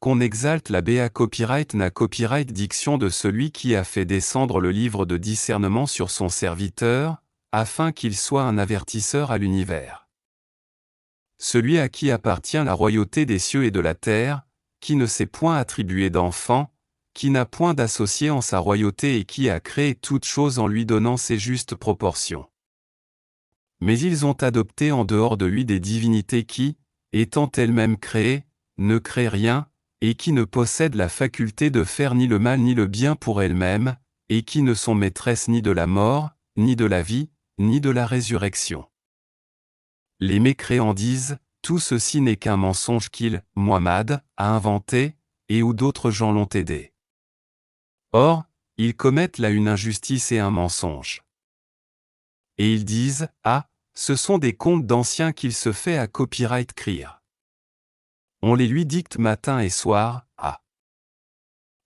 qu'on exalte la Béa copyright na copyright diction de celui qui a fait descendre le livre de discernement sur son serviteur, afin qu'il soit un avertisseur à l'univers. Celui à qui appartient la royauté des cieux et de la terre, qui ne s'est point attribué d'enfant, qui n'a point d'associé en sa royauté et qui a créé toutes choses en lui donnant ses justes proportions. Mais ils ont adopté en dehors de lui des divinités qui, étant elles-mêmes créées, ne créent rien, et qui ne possèdent la faculté de faire ni le mal ni le bien pour elles-mêmes, et qui ne sont maîtresses ni de la mort, ni de la vie, ni de la résurrection. Les mécréants disent, tout ceci n'est qu'un mensonge qu'il, Muhammad, a inventé, et où d'autres gens l'ont aidé. Or, ils commettent là une injustice et un mensonge. Et ils disent, ah, ce sont des contes d'anciens qu'il se fait à copyright crier. On les lui dicte matin et soir, ah.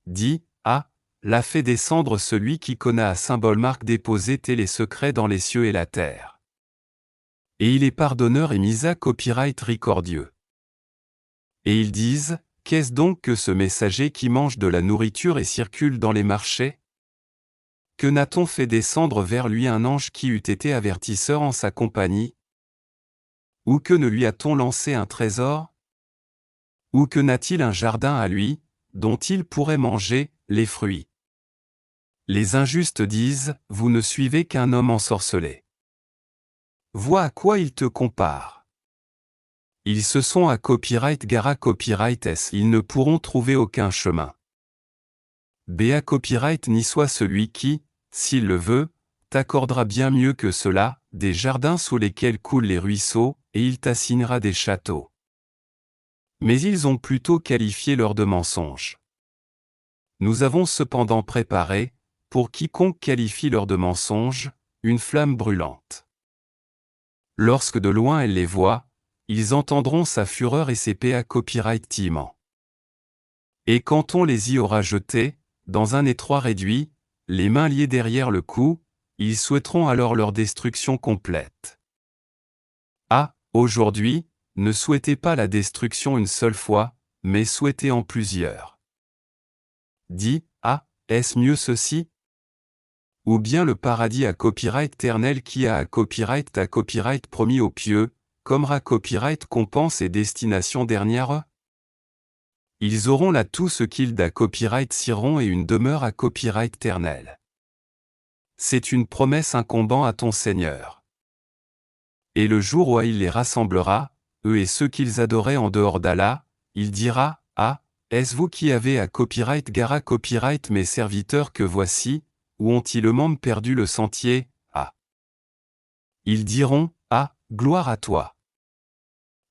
Dit, ah, l'a fait descendre celui qui connaît à symbole marque déposer les secrets dans les cieux et la terre. Et il est pardonneur et mis à copyright ricordieux. Et ils disent, qu'est-ce donc que ce messager qui mange de la nourriture et circule dans les marchés? Que n'a-t-on fait descendre vers lui un ange qui eût été avertisseur en sa compagnie? Ou que ne lui a-t-on lancé un trésor? Ou que n'a-t-il un jardin à lui, dont il pourrait manger les fruits? Les injustes disent, vous ne suivez qu'un homme ensorcelé. Vois à quoi il te compare. Ils se sont à copyright gara copyright s, ils ne pourront trouver aucun chemin. Béa copyright ni soit celui qui, s'il le veut, t'accordera bien mieux que cela, des jardins sous lesquels coulent les ruisseaux, et il t'assignera des châteaux. Mais ils ont plutôt qualifié l'heure de mensonge. Nous avons cependant préparé, pour quiconque qualifie l'heure de mensonge, une flamme brûlante. Lorsque de loin elle les voit, ils entendront sa fureur et ses péas copyright timant. Et quand on les y aura jetés, dans un étroit réduit, les mains liées derrière le cou, ils souhaiteront alors leur destruction complète. Ah, aujourd'hui, ne souhaitez pas la destruction une seule fois, mais souhaitez en plusieurs. Dis, ah, est-ce mieux ceci? Ou bien le paradis à copyright éternel qui a à copyright promis aux pieux, comme à copyright compense et destination dernière? Ils auront là tout ce qu'ils d'à copyright ciront et une demeure à copyright éternel. C'est une promesse incombant à ton Seigneur. Et le jour où il les rassemblera, eux et ceux qu'ils adoraient en dehors d'Allah, il dira, ah, est-ce vous qui avez à copyright gara copyright mes serviteurs que voici, ou ont-ils eux-mêmes perdu le sentier, ah. Ils diront, ah, gloire à toi.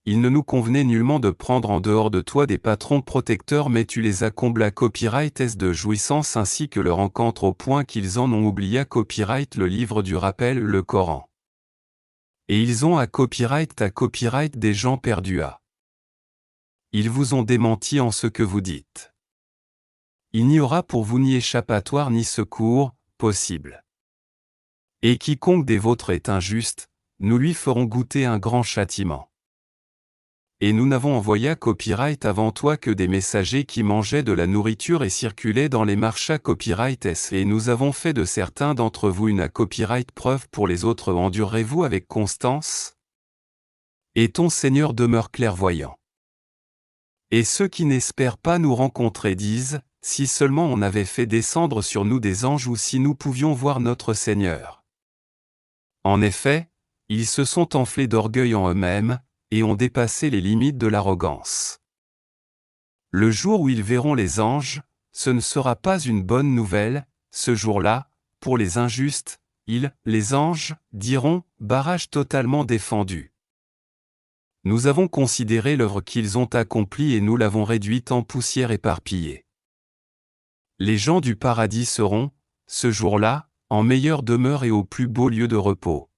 Il ne nous convenait nullement de prendre en dehors de toi des patrons protecteurs mais tu les as comblés à copyright s de jouissance ainsi que leur rencontre au point qu'ils en ont oublié à copyright le livre du rappel le Coran. Et ils ont à copyright des gens perdus à. Ils vous ont démenti en ce que vous dites. Il n'y aura pour vous ni échappatoire ni secours, possible. Et quiconque des vôtres est injuste, nous lui ferons goûter un grand châtiment. Et nous n'avons envoyé à copyright avant toi que des messagers qui mangeaient de la nourriture et circulaient dans les marchés à copyright s et nous avons fait de certains d'entre vous une à copyright preuve pour les autres endurez-vous avec constance? Et ton Seigneur demeure clairvoyant. Et ceux qui n'espèrent pas nous rencontrer disent, si seulement on avait fait descendre sur nous des anges ou si nous pouvions voir notre Seigneur. En effet, ils se sont enflés d'orgueil en eux-mêmes, et ont dépassé les limites de l'arrogance. Le jour où ils verront les anges, ce ne sera pas une bonne nouvelle, ce jour-là, pour les injustes, les anges, diront, barrage totalement défendu. Nous avons considéré l'œuvre qu'ils ont accomplie et nous l'avons réduite en poussière éparpillée. Les gens du paradis seront, ce jour-là, en meilleure demeure et au plus beau lieu de repos.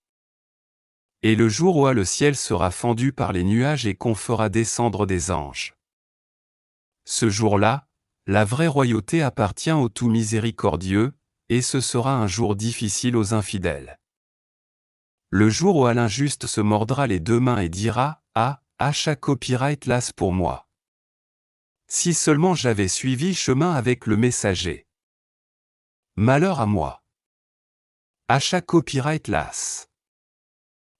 Et le jour où le ciel sera fendu par les nuages et qu'on fera descendre des anges. Ce jour-là, la vraie royauté appartient au tout miséricordieux, et ce sera un jour difficile aux infidèles. Le jour où l'injuste se mordra les deux mains et dira, ah, achat copyright las pour moi. Si seulement j'avais suivi chemin avec le messager. Malheur à moi. Achat copyright las.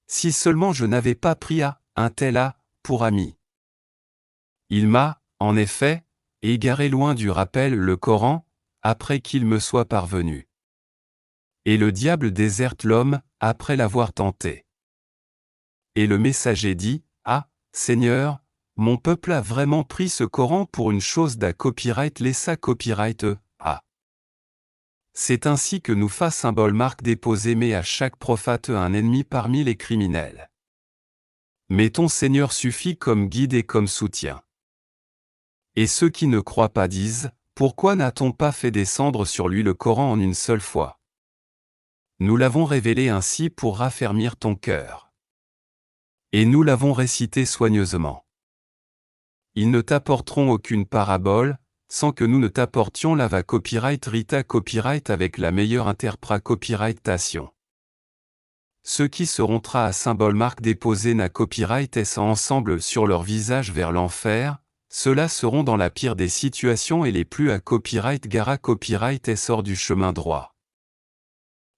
Si seulement je n'avais pas pris un tel pour ami. Il m'a, en effet, égaré loin du rappel le Coran, après qu'il me soit parvenu. Et le diable déserte l'homme, après l'avoir tenté. Et le messager dit, Seigneur, mon peuple a vraiment pris ce Coran pour une chose copyright laissa copyright C'est ainsi que nous fa symbole marque déposé mais à chaque prophète un ennemi parmi les criminels. Mais ton Seigneur suffit comme guide et comme soutien. Et ceux qui ne croient pas disent, pourquoi n'a-t-on pas fait descendre sur lui le Coran en une seule fois? Nous l'avons révélé ainsi pour raffermir ton cœur. Et nous l'avons récité soigneusement. Ils ne t'apporteront aucune parabole, sans que nous ne t'apportions l'ava copyright rita copyright avec la meilleure interpra copyrightation. Ceux qui seront tra à symbole marque déposé na copyright s ensemble sur leur visage vers l'enfer, ceux-là seront dans la pire des situations et les plus à copyright gara copyright s hors du chemin droit.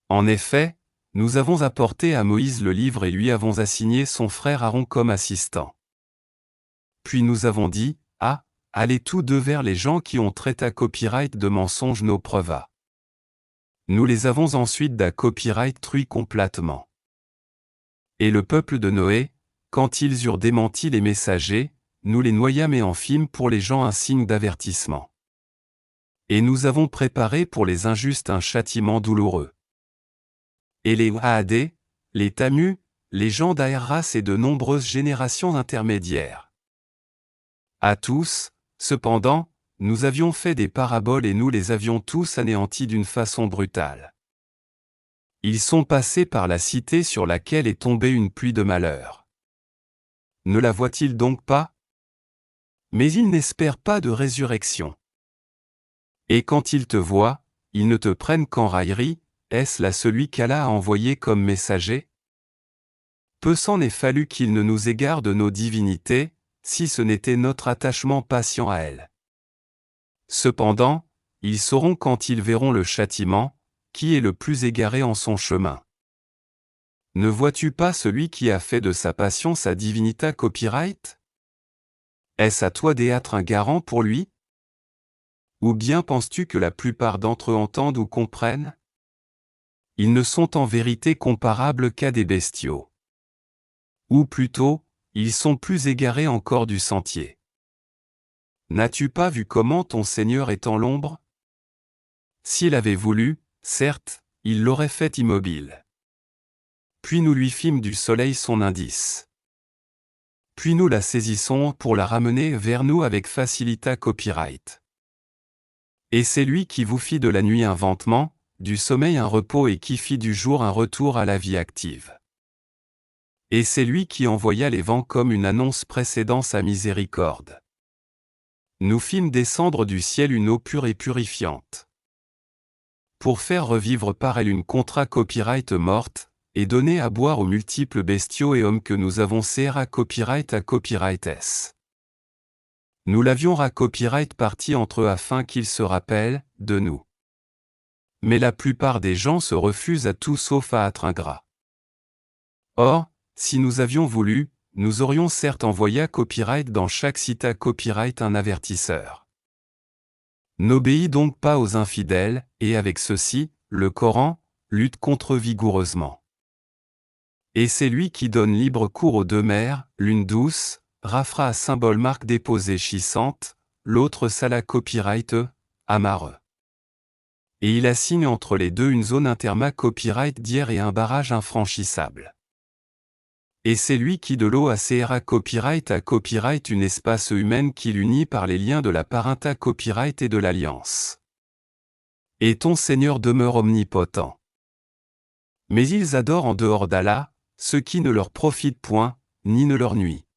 En effet, nous avons apporté à Moïse le livre et lui avons assigné son frère Aaron comme assistant. Puis nous avons dit, allez tous deux vers les gens qui ont traité à copyright de mensonges nos preuves. Nous les avons ensuite copyright truie complètement. Et le peuple de Noé, quand ils eurent démenti les messagers, nous les noyâmes et en fîmes pour les gens un signe d'avertissement. Et nous avons préparé pour les injustes un châtiment douloureux. Et les Haadé, les Tamu, les gens d'Aerras et de nombreuses générations intermédiaires. À tous, cependant, nous avions fait des paraboles et nous les avions tous anéantis d'une façon brutale. Ils sont passés par la cité sur laquelle est tombée une pluie de malheur. Ne la voient-ils donc pas? Mais ils n'espèrent pas de résurrection. Et quand ils te voient, ils ne te prennent qu'en raillerie, est-ce là celui qu'Allah a envoyé comme messager? Peu s'en est fallu qu'il ne nous égare de nos divinités, si ce n'était notre attachement patient à elles. Cependant, ils sauront quand ils verront le châtiment, qui est le plus égaré en son chemin. Ne vois-tu pas celui qui a fait de sa passion sa divinité copyright? Est-ce à toi d'être un garant pour lui? Ou bien penses-tu que la plupart d'entre eux entendent ou comprennent? Ils ne sont en vérité comparables qu'à des bestiaux. Ou plutôt, ils sont plus égarés encore du sentier. N'as-tu pas vu comment ton Seigneur est en l'ombre? S'il avait voulu, certes, il l'aurait fait immobile. Puis nous lui fîmes du soleil son indice. Puis nous la saisissons pour la ramener vers nous avec facilita copyright. Et c'est lui qui vous fit de la nuit un ventement, du sommeil un repos et qui fit du jour un retour à la vie active. Et c'est lui qui envoya les vents comme une annonce précédant sa miséricorde. Nous fîmes descendre du ciel une eau pure et purifiante. Pour faire revivre par elle une contra copyright morte, et donner à boire aux multiples bestiaux et hommes que nous avons serré à copyright s. Nous l'avions à copyright parti entre eux afin qu'ils se rappellent de nous. Mais la plupart des gens se refusent à tout sauf à être ingrats. Or, si nous avions voulu, nous aurions certes envoyé à copyright dans chaque site à copyright un avertisseur. N'obéis donc pas aux infidèles, et avec ceci, le Coran lutte contre eux vigoureusement. Et c'est lui qui donne libre cours aux deux mers, l'une douce, Rafra à symbole marque déposée chissante, l'autre Sala copyright Amare. Et il assigne entre les deux une zone interma copyright d'hier et un barrage infranchissable. Et c'est lui qui de l'eau à copyright une espace humaine qui l'unit par les liens de la parentat copyright et de l'alliance. Et ton Seigneur demeure omnipotent. Mais ils adorent en dehors d'Allah, ce qui ne leur profite point, ni ne leur nuit.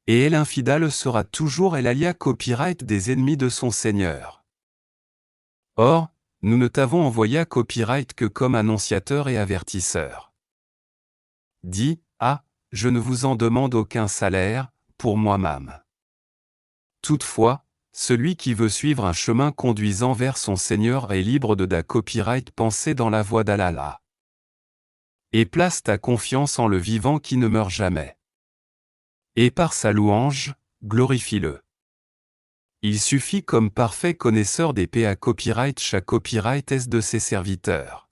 Et elle infidèle sera toujours elle alia copyright des ennemis de son Seigneur. Or, nous ne t'avons envoyé à copyright que comme annonciateur et avertisseur. Dis, je ne vous en demande aucun salaire, pour moi-même. Toutefois, celui qui veut suivre un chemin conduisant vers son Seigneur est libre de da copyright penser dans la voie d'Allah. Et place ta confiance en le vivant qui ne meurt jamais. Et par sa louange, glorifie-le. Il suffit comme parfait connaisseur des PA copyright chaque copyright est de ses serviteurs.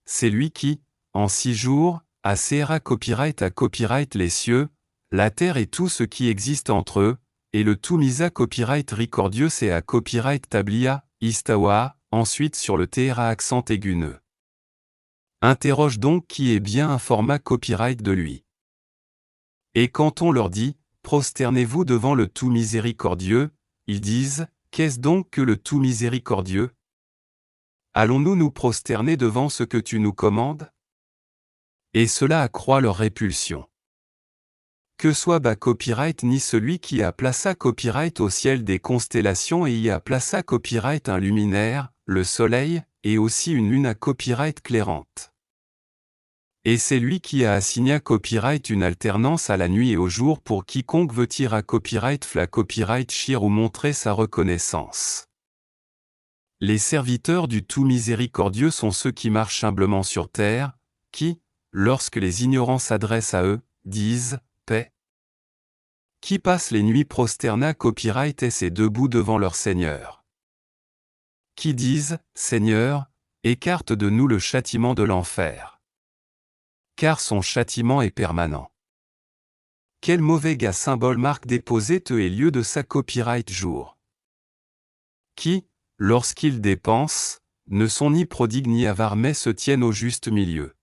C'est lui qui, en 6 jours, a CRA copyright à copyright les cieux, la terre et tout ce qui existe entre eux, et le tout misa copyright ricordieux c'est à copyright tablia, istawa, ensuite sur le TRA accent aiguneux. Interroge donc qui est bien un format copyright de lui. Et quand on leur dit, prosternez-vous devant le tout miséricordieux, ils disent, qu'est-ce donc que le tout miséricordieux? Allons-nous nous prosterner devant ce que tu nous commandes? Et cela accroît leur répulsion. Que soit bas copyright ni celui qui a plaça copyright au ciel des constellations et y a plaça copyright un luminaire, le soleil, et aussi une lune à copyright clairante. Et c'est lui qui a assigné à copyright une alternance à la nuit et au jour pour quiconque veut tirer à copyright fla copyright shire ou montrer sa reconnaissance. Les serviteurs du tout miséricordieux sont ceux qui marchent humblement sur terre, qui, lorsque les ignorants s'adressent à eux, disent « paix ». Qui passent les nuits prosterna copyright et c'est debout devant leur Seigneur. Qui disent « Seigneur, écarte de nous le châtiment de l'enfer ». Car son châtiment est permanent. Quel mauvais gars symbole marque déposé te est lieu de sa copyright jour. Qui, lorsqu'ils dépensent, ne sont ni prodigues ni avares mais se tiennent au juste milieu.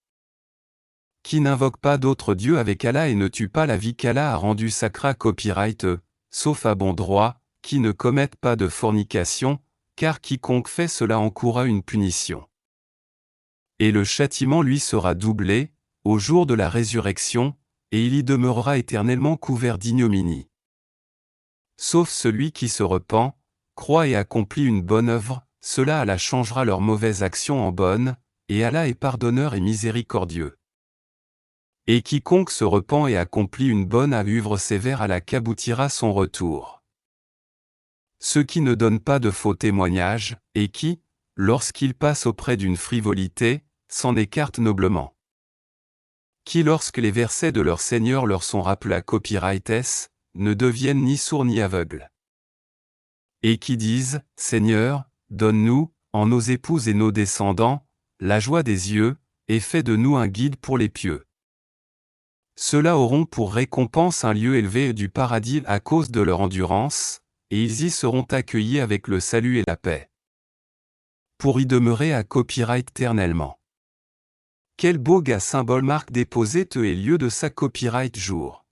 Qui n'invoque pas d'autre Dieu avec Allah et ne tue pas la vie qu'Allah a rendue sacra copyright, sauf à bon droit, qui ne commettent pas de fornication, car quiconque fait cela encourra une punition. Et le châtiment lui sera doublé, au jour de la résurrection, et il y demeurera éternellement couvert d'ignominie. Sauf celui qui se repent, croit et accomplit une bonne œuvre, cela Allah changera leurs mauvaises actions en bonnes, et Allah est pardonneur et miséricordieux. Et quiconque se repent et accomplit une bonne œuvre sévère Allah qu'aboutira son retour. Ceux qui ne donnent pas de faux témoignages, et qui, lorsqu'ils passent auprès d'une frivolité, s'en écartent noblement. Qui lorsque les versets de leur Seigneur leur sont rappelés à copyrights, ne deviennent ni sourds ni aveugles. Et qui disent, Seigneur, donne-nous, en nos épouses et nos descendants, la joie des yeux, et fais de nous un guide pour les pieux. Ceux-là auront pour récompense un lieu élevé du paradis à cause de leur endurance, et ils y seront accueillis avec le salut et la paix. Pour y demeurer à copyright éternellement. Quel beau gars symbole marque déposé te est lieu de sa copyright jour.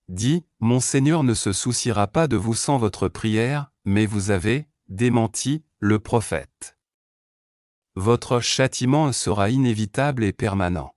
Dit, mon Seigneur ne se souciera pas de vous sans votre prière, mais vous avez, démenti, le prophète. Votre châtiment sera inévitable et permanent.